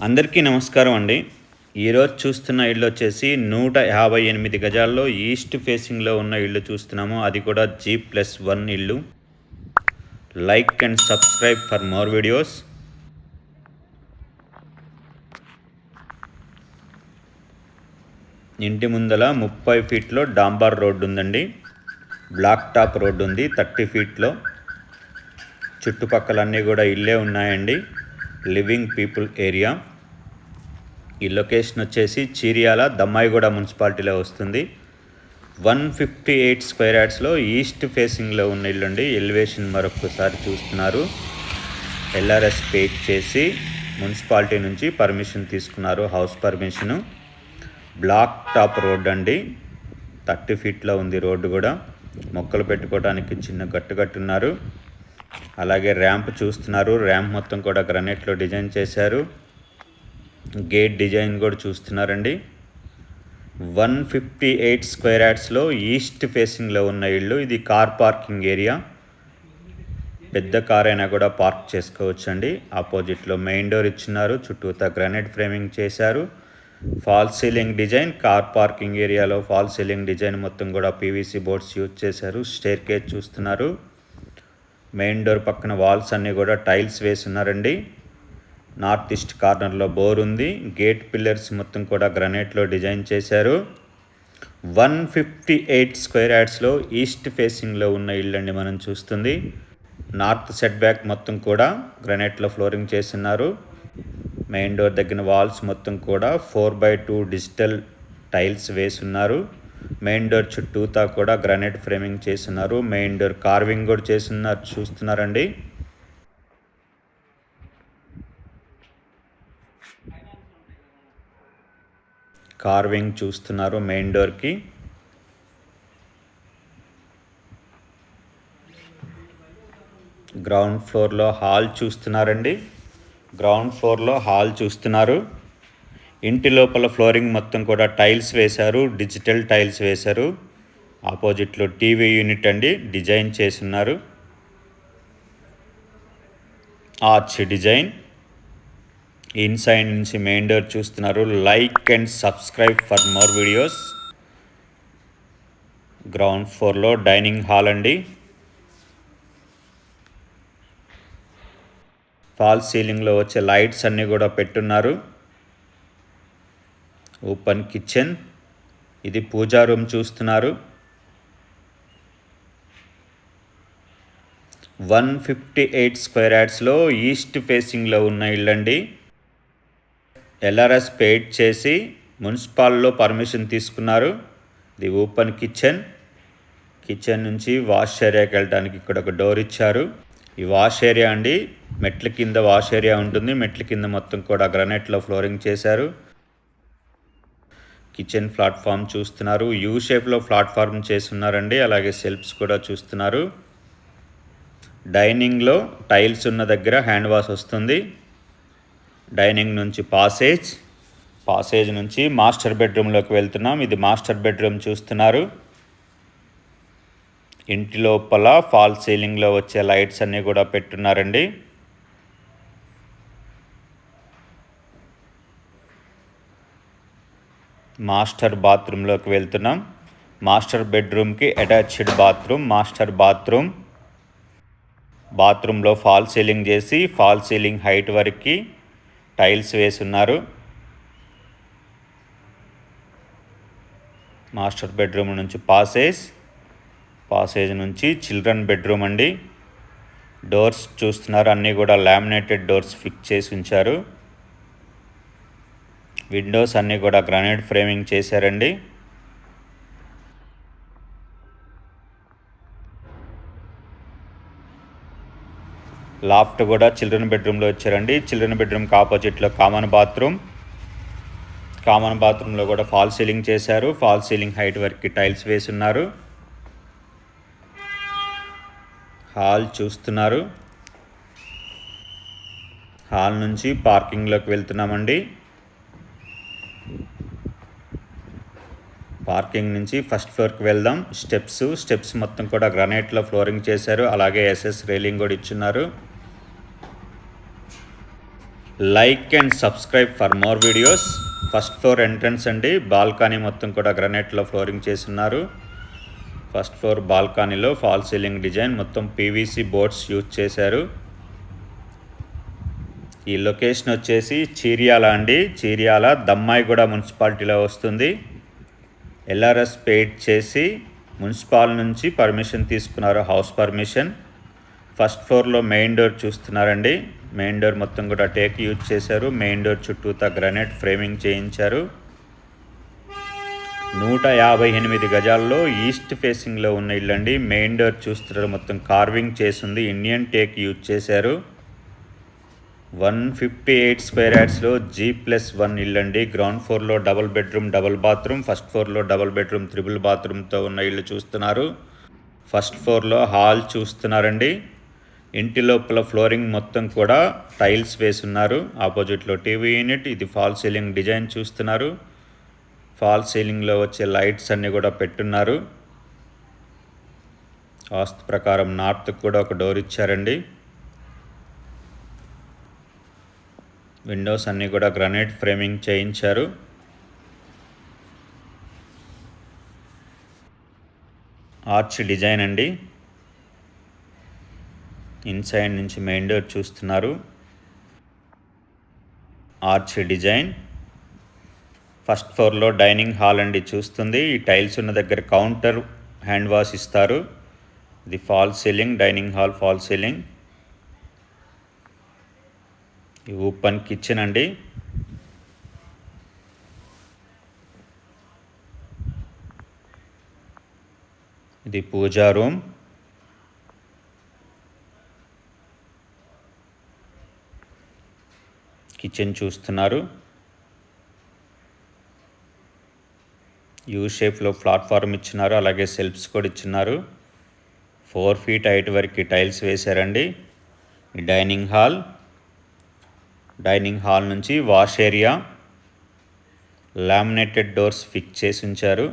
అందరికీ నమస్కారం అండి. ఈరోజు చూస్తున్న ఇల్లు వచ్చేసి 158 గజాల్లో ఈస్ట్ ఫేసింగ్లో ఉన్న ఇల్లు చూస్తున్నాము. అది కూడా G+1 ఇల్లు. Like and subscribe for more videos. ఇంటి ముందల 30 ఫీట్లో డాంబార్ రోడ్డు ఉందండి. బ్లాక్ టాప్ రోడ్డు ఉంది 30 ఫీట్లో. చుట్టుపక్కలన్నీ కూడా ఇల్లే ఉన్నాయండి. Living people area. ఈ లొకేషన్ వచ్చేసి చీరియాల దమ్మాయిగూడ మున్సిపాలిటీలో వస్తుంది. 158 స్క్వేర్ యార్డ్స్లో ఈస్ట్ ఫేసింగ్లో ఉన్న ఇల్లు అండి. ఎలివేషన్ మరొకసారి చూస్తున్నారు. LRS పే చేసి మున్సిపాలిటీ నుంచి పర్మిషన్ తీసుకున్నారు, house permission. Black top road అండి, 30 ఫీట్లో ఉంది రోడ్డు కూడా. మొక్కలు పెట్టుకోవడానికి చిన్న కట్టున్నారు. అలాగే ర్యాంప్ చూస్తున్నారు. ర్యాంప్ మొత్తం కూడా గ్రనైట్లో డిజైన్ చేశారు. గేట్ డిజైన్ కూడా చూస్తున్నారండి. 158 స్క్వేర్ యార్డ్స్లో ఈస్ట్ ఫేసింగ్లో ఉన్న ఇల్లు. ఇది కార్ పార్కింగ్ ఏరియా. పెద్ద కార్ అయినా కూడా పార్క్ చేసుకోవచ్చు అండి. ఆపోజిట్లో మెయిన్ డోర్ ఇచ్చినారు. చుట్టూతా గ్రానైట్ ఫ్రేమింగ్ చేశారు. Fall ceiling design. Car parking ఏరియాలో ఫాల్ సీలింగ్ డిజైన్ మొత్తం కూడా PVC బోర్డ్స్ యూజ్ చేశారు. స్టేర్ కేజ్ చూస్తున్నారు. మెయిన్ డోర్ పక్కన వాల్స్ అన్నీ కూడా టైల్స్ వేసి ఉన్నారండి. నార్త్ ఈస్ట్ కార్నర్లో బోర్ ఉంది. గేట్ పిల్లర్స్ మొత్తం కూడా గ్రనైట్లో డిజైన్ చేశారు. 158 స్క్వేర్ యార్డ్స్లో ఈస్ట్ ఫేసింగ్లో ఉన్న ఇల్లు అండి మనం చూస్తుంది. నార్త్ సెట్ బ్యాక్ మొత్తం కూడా గ్రనైట్లో ఫ్లోరింగ్ చేస్తున్నారు. మెయిన్ డోర్ దగ్గర వాల్స్ మొత్తం కూడా 4x2 డిజిటల్ టైల్స్ వేసున్నారు. మెయిన్ డోర్ చుట్టూతా కూడా గ్రానైట్ ఫ్రేమింగ్ చేస్తున్నారు. మెయిన్ డోర్ కార్వింగ్ కూడా చేస్తున్నారు చూస్తున్నారండి. కార్వింగ్ చూస్తున్నారు మెయిన్ డోర్కి. గ్రౌండ్ ఫ్లోర్లో హాల్ చూస్తున్నారండి. గ్రౌండ్ ఫ్లోర్లో హాల్ చూస్తున్నారు. ఇంటి లోపల ఫ్లోరింగ్ మొత్తం కూడా టైల్స్ వేశారు, డిజిటల్ టైల్స్ వేశారు. ఆపోజిట్లో టీవీ యూనిట్ అండి, డిజైన్ చేస్తున్నారు. Arch design. ఇన్సైడ్ నుంచి మెయిన్ డోర్ చూస్తున్నారు. Like and subscribe for more videos. Ground ఫ్లోర్లో డైనింగ్ హాల్ అండి. ఫాల్ సీలింగ్లో వచ్చే లైట్స్ అన్నీ కూడా పెట్టున్నారు. Open kitchen. ఇది పూజా రూమ్ చూస్తున్నారు. 158 స్క్వేర్ యార్డ్స్లో ఈస్ట్ ఫేసింగ్లో ఉన్న ఇల్లండి. LRS పేడ్ చేసి మున్సిపాల్లో పర్మిషన్ తీసుకున్నారు. ఇది ఓపెన్ కిచెన్. కిచెన్ నుంచి వాష్ ఏరియాకి వెళ్ళడానికి ఇక్కడ ఒక డోర్ ఇచ్చారు. ఈ వాష్ ఏరియా అండి, మెట్ల కింద వాష్ ఏరియా ఉంటుంది. మెట్ల కింద మొత్తం కూడా గ్రానైట్లో ఫ్లోరింగ్ చేశారు. కిచెన్ ప్లాట్ఫామ్ చూస్తున్నారు. యూ షేప్లో ప్లాట్ఫామ్ చేస్తున్నారండి. అలాగే సెల్ఫ్స్ కూడా చూస్తున్నారు. డైనింగ్లో టైల్స్ ఉన్న దగ్గర హ్యాండ్ వాష్ వస్తుంది. డైనింగ్ నుంచి పాసేజ్ నుంచి మాస్టర్ బెడ్రూమ్లోకి వెళ్తున్నాం. ఇది మాస్టర్ బెడ్రూమ్ చూస్తున్నారు. ఇంటి లోపల ఫాల్ సీలింగ్లో వచ్చే లైట్స్ అన్నీ కూడా పెట్టున్నారండి. మాస్టర్ బాత్రూంలోకి వెళ్తున్నాం. మాస్టర్ బెడ్రూమ్కి అటాచ్డ్ బాత్రూమ్. మాస్టర్ బాత్రూంలో ఫాల్ సీలింగ్ చేసి ఫాల్ సీలింగ్ హైట్ వరకు టైల్స్ వేసున్నారు. మాస్టర్ బెడ్రూమ్ నుంచి పాసేజ్ నుంచి చిల్డ్రన్ బెడ్రూమ్ అండి. డోర్స్ చూస్తున్నారు. అన్నీ కూడా లామినేటెడ్ డోర్స్ ఫిక్స్ చేసి ఉంచారు. విండోస్ అన్నీ కూడా గ్రానైట్ ఫ్రేమింగ్ చేశారండి. లాఫ్ట్ కూడా చిల్డ్రన్ బెడ్రూమ్లో వచ్చారండి. చిల్డ్రన్ బెడ్రూమ్కి ఆపోజిట్లో కామన్ బాత్రూంలో కూడా ఫాల్ సీలింగ్ చేశారు. ఫాల్ సీలింగ్ హైట్ వరకు టైల్స్ వేసున్నారు. హాల్ చూస్తున్నారు. హాల్ నుంచి పార్కింగ్లోకి వెళ్తున్నామండి. పార్కింగ్ నుంచి ఫస్ట్ ఫ్లోర్కి వెళ్దాం. స్టెప్స్ మొత్తం కూడా గ్రానైట్లో ఫ్లోరింగ్ చేశారు. అలాగే SS రైలింగ్ కూడా ఇచ్చున్నారు. Like and subscribe for more videos. First floor entrance అండి. బాల్కనీ మొత్తం కూడా గ్రనైట్లో ఫ్లోరింగ్ చేస్తున్నారు. ఫస్ట్ ఫ్లోర్ బాల్కనీలో ఫాల్ సీలింగ్ డిజైన్ మొత్తం పీవీసీ బోర్డ్స్ యూజ్ చేశారు. ఈ లొకేషన్ వచ్చేసి చీర్యాల అండి. చీర్యాల దమ్మాయిగూడ మున్సిపాలిటీలో వస్తుంది. ఎల్ఆర్ఎస్ పెయిడ్ చేసి మున్సిపాల్ నుంచి పర్మిషన్ తీసుకున్నారు, హౌస్ పర్మిషన్. ఫస్ట్ ఫ్లోర్లో మెయిన్ డోర్ చూస్తున్నారండి. మెయిన్ డోర్ మొత్తం కూడా టేక్ యూజ్ చేశారు. మెయిన్ డోర్ చుట్టూతా గ్రానైట్ ఫ్రేమింగ్ చేయించారు. 158 గజాల్లో ఈస్ట్ ఫేసింగ్లో ఉన్న ఇల్లండి. మెయిన్ డోర్ చూస్తున్నారు, మొత్తం కార్వింగ్ చేసింది. ఇండియన్ టేక్ యూజ్ చేశారు. 158 స్క్వేర్ యార్డ్స్లో G+1 ఇల్లండి. గ్రౌండ్ ఫ్లోర్లో double bedroom double bathroom, first ఫ్లోర్లో డబుల్ బెడ్రూమ్ త్రిబుల్ బాత్రూమ్తో ఉన్న ఇల్లు చూస్తున్నారు. ఫస్ట్ ఫ్లోర్లో హాల్ చూస్తున్నారండి. ఇంటి లోపల ఫ్లోరింగ్ మొత్తం కూడా టైల్స్ వేసున్నారు. ఆపోజిట్లో టీవీ యూనిట్. ఇది ఫాల్ సీలింగ్ డిజైన్ చూస్తున్నారు. ఫాల్ సీలింగ్లో వచ్చే లైట్స్ అన్నీ కూడా పెట్టున్నారు. వాస్తు ప్రకారం నార్త్కి కూడా ఒక డోర్ ఇచ్చారండి. విండోస్ అన్నీ కూడా గ్రానైట్ ఫ్రేమింగ్ చేయించారు. ఆర్చ్ డిజైన్ అండి. ఇన్సైడ్ నుంచి మెయిన్ డోర్ చూస్తున్నారు. Arch design. ఫస్ట్ ఫ్లోర్లో డైనింగ్ హాల్ అండి చూస్తుంది. ఈ టైల్స్ ఉన్న దగ్గర కౌంటర్ హ్యాండ్ వాష్ ఇస్తారు. ఇది fall ceiling, dining hall fall ceiling. ఈ ఓపెన్ కిచెన్ అండి. ఇది పూజా రూమ్. కిచెన్ చూస్తున్నారు. యూ షేప్లో ప్లాట్ఫామ్ ఇచ్చినారు, అలాగే సెల్ఫ్స్ కూడా ఇచ్చినారు. 4 feet హైట్ వరకు టైల్స్ వేశారండి. Dining hall. డైనింగ్ హాల్ నుంచి wash area. Laminated doors fix చేసి ఉంచారు.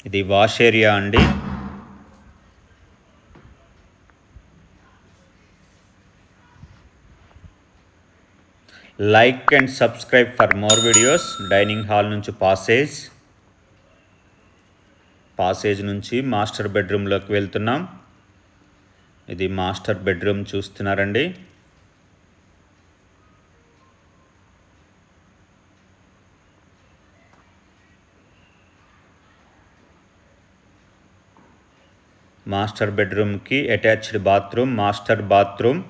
ఇది వాష్ ఏరియా అండి. Like and subscribe for more videos. Dining hall నుంచి పాసేజ్ నుంచి మాస్టర్ బెడ్రూమ్లోకి వెళ్తున్నాం. ఇది మాస్టర్ బెడ్రూమ్ చూస్తున్నారండి. మాస్టర్ బెడ్రూమ్కి అటాచ్డ్ బాత్రూమ్, మాస్టర్ బాత్రూమ్.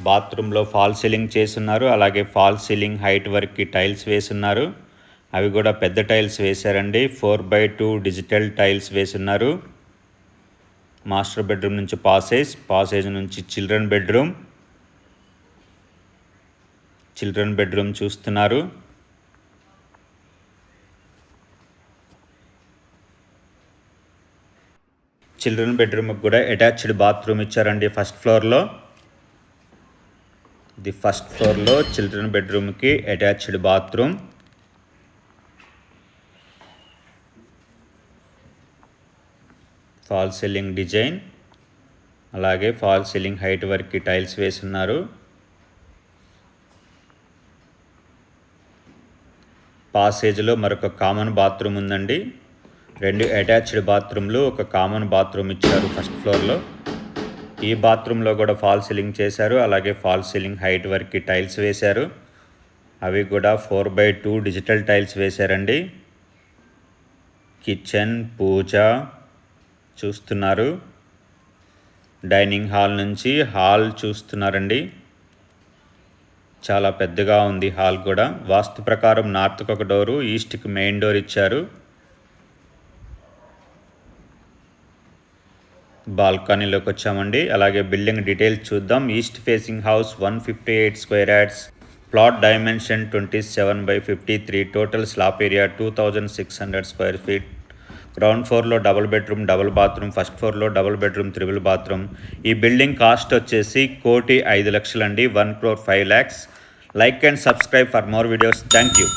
బాత్రూంలో ఫాల్ సీలింగ్ చేసున్నారు, అలాగే ఫాల్ సీలింగ్ హైట్ వరకు టైల్స్ వేసున్నారు. అవి కూడా పెద్ద టైల్స్ వేశారండి. 4x2 డిజిటల్ టైల్స్ వేసున్నారు. మాస్టర్ బెడ్రూమ్ నుంచి పాసేజ్ నుంచి చిల్డ్రన్ బెడ్రూమ్ చూస్తున్నారు. చిల్డ్రన్ బెడ్రూమ్కి కూడా అటాచ్డ్ బాత్రూమ్ ఇచ్చారండి ఫస్ట్ ఫ్లోర్లో. ఇది ఫస్ట్ ఫ్లోర్లో చిల్డ్రన్ బెడ్రూమ్కి attached bathroom. Fall ceiling design, అలాగే ఫాల్ సీలింగ్ హైట్ వరకు టైల్స్ వేసున్నారు. పాసేజ్లో మరొక కామన్ బాత్రూమ్ ఉందండి. 2 అటాచ్డ్ బాత్రూమ్లు, ఒక కామన్ బాత్రూమ్ ఇచ్చారు ఫస్ట్ ఫ్లోర్లో. ఈ బాత్రూంలో కూడా ఫాల్ సీలింగ్ చేశారు, అలాగే ఫాల్ సీలింగ్ హైట్ వరకు టైల్స్ వేశారు. అవి కూడా 4x2 డిజిటల్ టైల్స్ వేశారండి. కిచెన్, పూజ చూస్తున్నారు. డైనింగ్ హాల్ నుంచి హాల్ చూస్తున్నారండి. చాలా పెద్దగా ఉంది హాల్ కూడా. వాస్తు ప్రకారం నార్త్కి ఒక డోరు, ఈస్ట్కి మెయిన్ డోర్ ఇచ్చారు. బాల్కనీలోకి వచ్చామండి. అలాగే బిల్డింగ్ డీటెయిల్స్ చూద్దాం. East facing house 158 square yards. Plot dimension 27/53. Total slab area 2600 square feet. Ground ఫ్లోర్లో double bedroom double bathroom, first ఫ్లోర్లో డబుల్ బెడ్రూమ్ త్రిబుల్ బాత్రూమ్. ఈ బిల్డింగ్ కాస్ట్ వచ్చేసి 1,05,00,000 అండి. 1,05,00,000. Like and subscribe for more videos. Thank you.